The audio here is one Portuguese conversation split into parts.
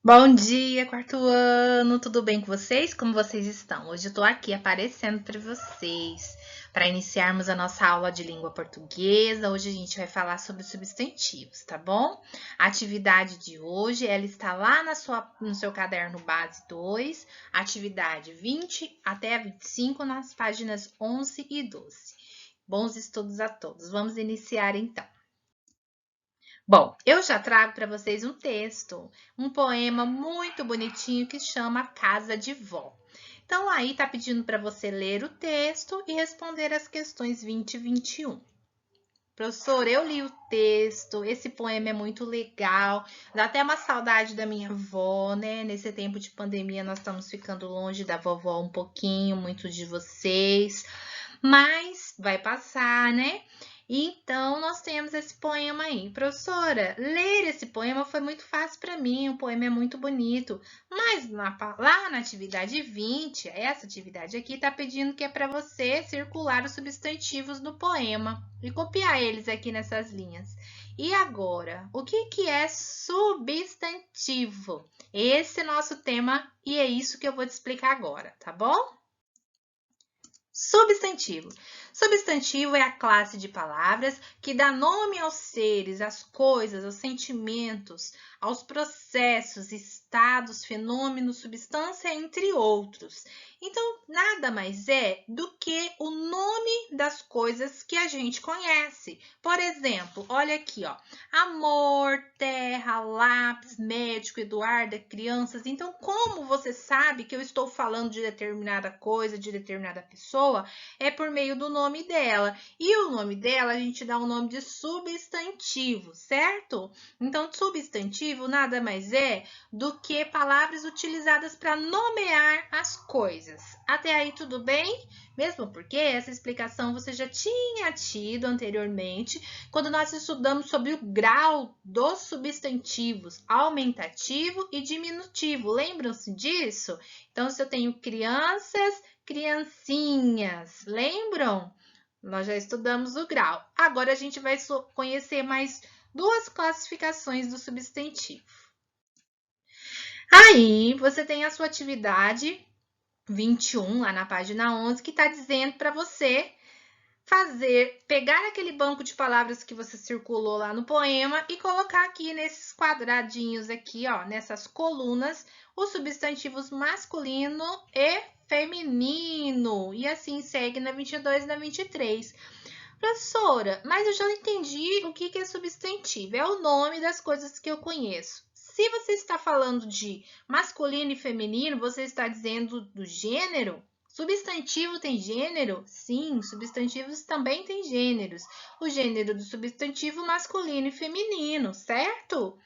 Bom dia, quarto ano, tudo bem com vocês? Como vocês estão? Hoje eu tô aqui aparecendo para vocês para iniciarmos a nossa aula de língua portuguesa. Hoje a gente vai falar sobre substantivos, tá bom? A atividade de hoje, ela está lá no seu caderno base 2, atividade 20 até a 25, nas páginas 11 e 12. Bons estudos a todos. Vamos iniciar então. Bom, eu já trago para vocês um texto, um poema muito bonitinho que chama Casa de Vó. Então, aí tá pedindo para você ler o texto e responder as questões 20 e 21. Professor, eu li o texto, esse poema é muito legal, dá até uma saudade da minha avó, né? Nesse tempo de pandemia, nós estamos ficando longe da vovó um pouquinho, muito de vocês, mas vai passar, né? Então, nós temos esse poema aí. Professora, ler esse poema foi muito fácil para mim, o poema é muito bonito. Mas lá na atividade 20, essa atividade aqui está pedindo que é para você circular os substantivos do poema e copiar eles aqui nessas linhas. E agora, o que é substantivo? Esse é nosso tema e é isso que eu vou te explicar agora, tá bom? Substantivo. Substantivo é a classe de palavras que dá nome aos seres, às coisas, aos sentimentos, aos processos, estados, fenômenos, substância, entre outros. Então, nada mais é do que o nome das coisas que a gente conhece. Por exemplo, olha aqui, ó. Amor, terra, lápis, médico, Eduarda, crianças. Então, como você sabe que eu estou falando de determinada coisa, de determinada pessoa, é por meio do nome dela. E o nome dela a gente dá o nome de substantivo, certo? Então, substantivo nada mais é do que palavras utilizadas para nomear as coisas. Até aí tudo bem? Mesmo porque essa explicação você já tinha tido anteriormente, quando nós estudamos sobre o grau dos substantivos aumentativo e diminutivo. Lembram-se disso? Então, se eu tenho crianças, criancinhas, lembram? Nós já estudamos o grau. Agora a gente vai conhecer mais duas classificações do substantivo. Aí você tem a sua atividade 21, lá na página 11, que está dizendo para você pegar aquele banco de palavras que você circulou lá no poema e colocar aqui nesses quadradinhos aqui, ó, nessas colunas, os substantivos masculino e feminino. E assim segue na 22 e na 23. Professora, mas eu já entendi o que é substantivo. É o nome das coisas que eu conheço. Se você está falando de masculino e feminino, você está dizendo do gênero? Substantivo tem gênero? Sim, substantivos também têm gêneros. O gênero do substantivo masculino e feminino, certo?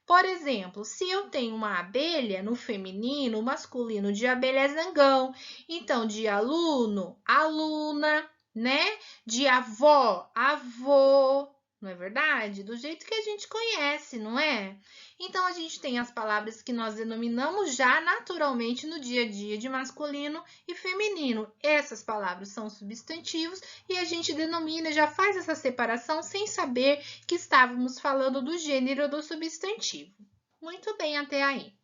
Por exemplo, se eu tenho uma abelha no feminino, o masculino de abelha é zangão. Então, de aluno, aluna, né? De avó, avô, não é verdade? Do jeito que a gente conhece, não é? Então, a gente tem as palavras que nós denominamos já naturalmente no dia a dia de masculino e feminino. Essas palavras são substantivos e a gente denomina, já faz essa separação sem saber que estávamos falando do gênero do substantivo. Muito bem até aí.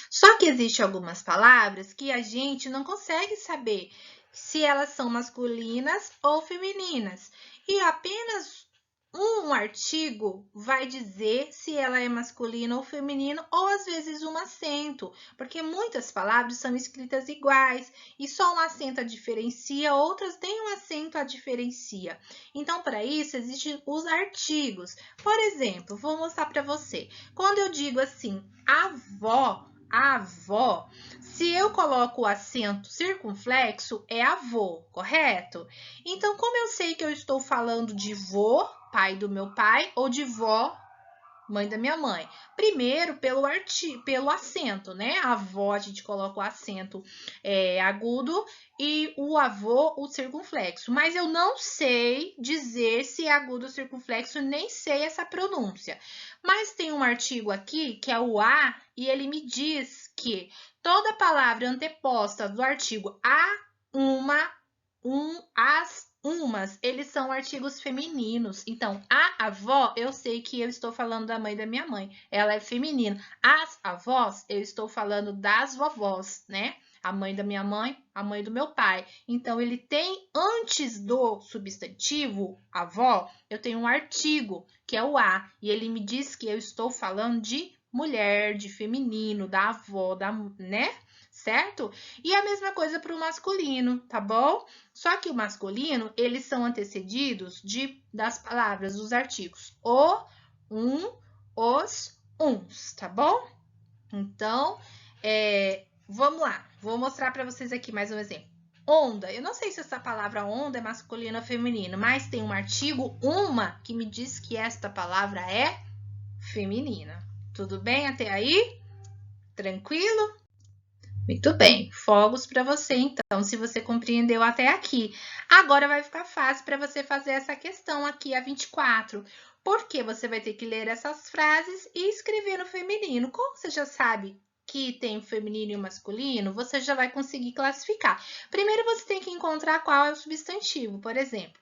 Só que existem algumas palavras que a gente não consegue saber se elas são masculinas ou femininas. E apenas um artigo vai dizer se ela é masculina ou feminina, ou às vezes um acento, porque muitas palavras são escritas iguais e só um acento a diferencia, outras têm um acento a diferencia. Então, para isso, existem os artigos. Por exemplo, vou mostrar para você. Quando eu digo assim, avó, se eu coloco o acento circunflexo, é avô, correto? Então, como eu sei que eu estou falando de vô, pai do meu pai, ou de vó, mãe da minha mãe? Primeiro, pelo acento, né? A avó, a gente coloca o acento agudo e o avô, o circunflexo. Mas eu não sei dizer se é agudo ou circunflexo, nem sei essa pronúncia. Mas tem um artigo aqui, que é o a, e ele me diz que toda palavra anteposta do artigo a, uma, as, umas, eles são artigos femininos. Então, a avó, eu sei que eu estou falando da mãe da minha mãe. Ela é feminina. As avós, eu estou falando das vovós, né? A mãe da minha mãe, a mãe do meu pai. Então, ele tem, antes do substantivo avó, eu tenho um artigo, que é o a. E ele me diz que eu estou falando de mulher, de feminino, da avó, né? Certo? E a mesma coisa para o masculino, tá bom? Só que o masculino, eles são antecedidos das palavras, dos artigos o, os, uns, tá bom? Então, vamos lá. Vou mostrar para vocês aqui mais um exemplo. Onda. Eu não sei se essa palavra onda é masculino ou feminino, mas tem um artigo, uma, que me diz que esta palavra é feminina. Tudo bem até aí? Tranquilo? Muito bem, fogos para você, então, se você compreendeu até aqui. Agora vai ficar fácil para você fazer essa questão aqui, a 24, porque você vai ter que ler essas frases e escrever no feminino. Como você já sabe que tem o feminino e o masculino, você já vai conseguir classificar. Primeiro, você tem que encontrar qual é o substantivo. Por exemplo,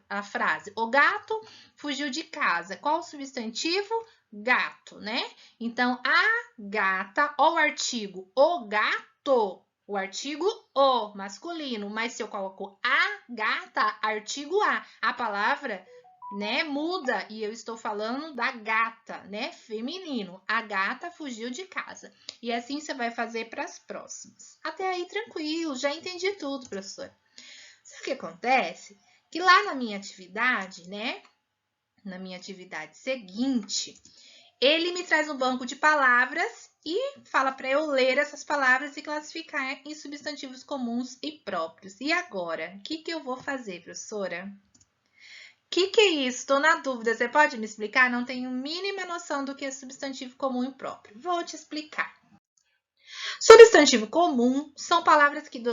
a frase, o gato fugiu de casa. Qual o substantivo? Gato, né? Então, a gata, ou o artigo o gato, o artigo o, masculino, mas se eu coloco a gata, artigo a palavra, né, muda e eu estou falando da gata, né, feminino. A gata fugiu de casa. E assim você vai fazer para as próximas. Até aí, tranquilo, já entendi tudo, professora. Sabe o que acontece? Que lá na minha atividade, né, na minha atividade seguinte, ele me traz um banco de palavras e fala para eu ler essas palavras e classificar em substantivos comuns e próprios. E agora, o que eu vou fazer, professora? O que é isso? Estou na dúvida. Você pode me explicar? Não tenho mínima noção do que é substantivo comum e próprio. Vou te explicar. Substantivo comum são palavras que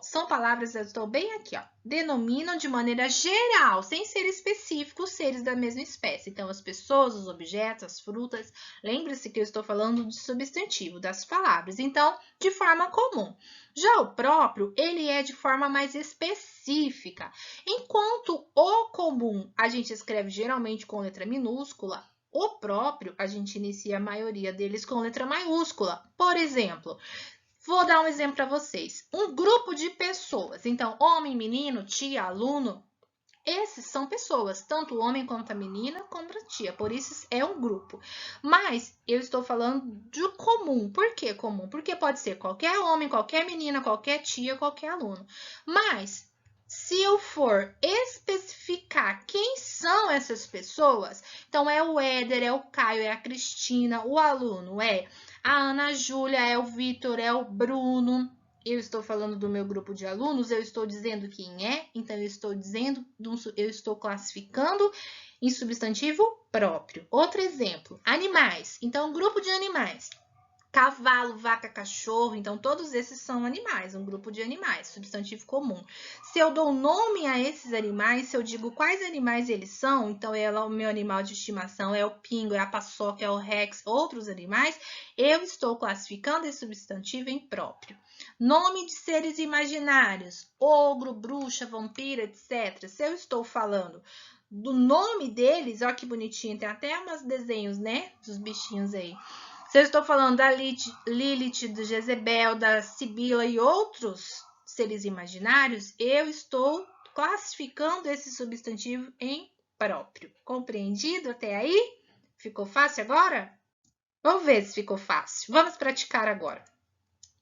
são palavras, eu estou bem aqui, ó, denominam de maneira geral, sem ser específicos, seres da mesma espécie. Então, as pessoas, os objetos, as frutas, lembre-se que eu estou falando de substantivo, das palavras. Então, de forma comum. Já o próprio, ele é de forma mais específica. Enquanto o comum a gente escreve geralmente com letra minúscula, o próprio, a gente inicia a maioria deles com letra maiúscula. Por exemplo, vou dar um exemplo para vocês. Um grupo de pessoas. Então, homem, menino, tia, aluno. Esses são pessoas, tanto o homem quanto a menina, quanto a tia. Por isso, é um grupo. Mas, eu estou falando de comum. Por que comum? Porque pode ser qualquer homem, qualquer menina, qualquer tia, qualquer aluno. Mas, se eu for especificar quem são essas pessoas, então é o Éder, é o Caio, é a Cristina, o aluno é a Ana Júlia, é o Vitor, é o Bruno. Eu estou falando do meu grupo de alunos, eu estou dizendo quem é, então eu estou classificando em substantivo próprio. Outro exemplo, animais. Então, grupo de animais. Cavalo, vaca, cachorro, então todos esses são animais, um grupo de animais, substantivo comum. Se eu dou nome a esses animais, se eu digo quais animais eles são, então o meu animal de estimação é o pingo, é a paçoca, é o rex, outros animais, eu estou classificando esse substantivo em próprio. Nome de seres imaginários, ogro, bruxa, vampiro, etc. Se eu estou falando do nome deles, olha que bonitinho, tem até uns desenhos, né, dos bichinhos aí. Se eu estou falando da Lilith, do Jezebel, da Sibila e outros seres imaginários, eu estou classificando esse substantivo em próprio. Compreendido até aí? Ficou fácil agora? Vamos ver se ficou fácil. Vamos praticar agora.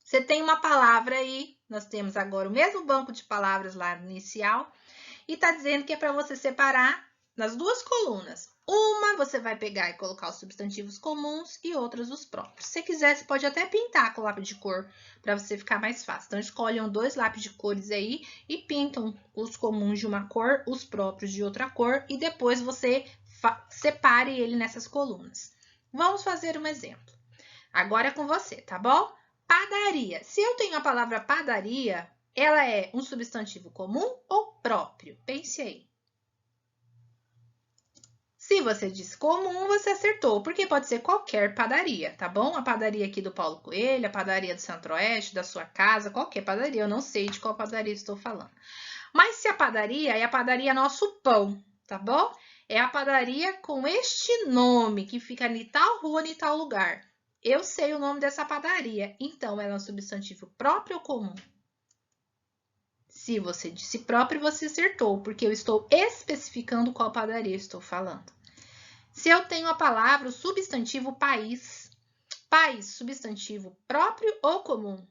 Você tem uma palavra aí, nós temos agora o mesmo banco de palavras lá no inicial, e está dizendo que é para você separar nas duas colunas. Uma você vai pegar e colocar os substantivos comuns e outras os próprios. Se quiser, você pode até pintar com lápis de cor para você ficar mais fácil. Então, escolham 2 lápis de cores aí e pintam os comuns de uma cor, os próprios de outra cor e depois você separe ele nessas colunas. Vamos fazer um exemplo. Agora é com você, tá bom? Padaria. Se eu tenho a palavra padaria, ela é um substantivo comum ou próprio? Pense aí. Se você disse comum, você acertou, porque pode ser qualquer padaria, tá bom? A padaria aqui do Paulo Coelho, a padaria do Centro-Oeste, da sua casa, qualquer padaria. Eu não sei de qual padaria estou falando. Mas se a padaria é nosso pão, tá bom? É a padaria com este nome, que fica em tal rua, em tal lugar. Eu sei o nome dessa padaria, então ela é um substantivo próprio ou comum? Se você disse próprio, você acertou, porque eu estou especificando qual padaria estou falando. Se eu tenho a palavra, o substantivo país. País, substantivo próprio ou comum?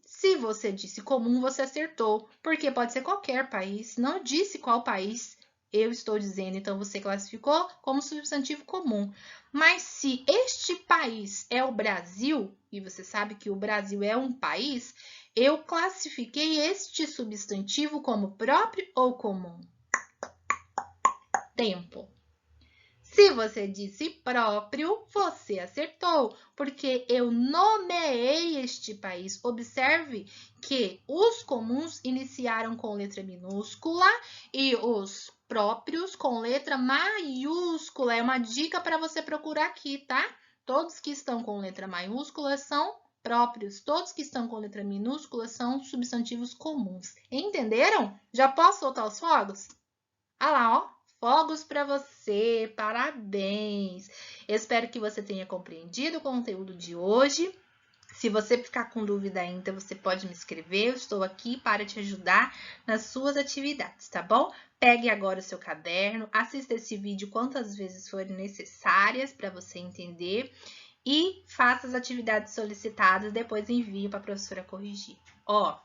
Se você disse comum, você acertou, porque pode ser qualquer país. Não disse qual país eu estou dizendo, então você classificou como substantivo comum. Mas se este país é o Brasil, e você sabe que o Brasil é um país, eu classifiquei este substantivo como próprio ou comum? Tempo. Se você disse próprio, você acertou, porque eu nomeei este país. Observe que os comuns iniciaram com letra minúscula e os próprios com letra maiúscula. É uma dica para você procurar aqui, tá? Todos que estão com letra maiúscula são próprios. Todos que estão com letra minúscula são substantivos comuns. Entenderam? Já posso soltar os fogos? Ah lá, ó. Fogos para você, parabéns! Eu espero que você tenha compreendido o conteúdo de hoje. Se você ficar com dúvida ainda, você pode me escrever. Eu estou aqui para te ajudar nas suas atividades, tá bom? Pegue agora o seu caderno, assista esse vídeo quantas vezes forem necessárias para você entender e faça as atividades solicitadas, depois envie para a professora corrigir. Ó,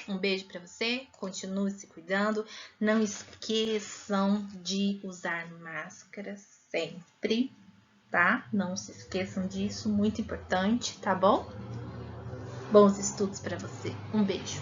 um beijo para você, continue se cuidando. Não esqueçam de usar máscara sempre, tá? Não se esqueçam disso, muito importante, tá bom? Bons estudos para você. Um beijo.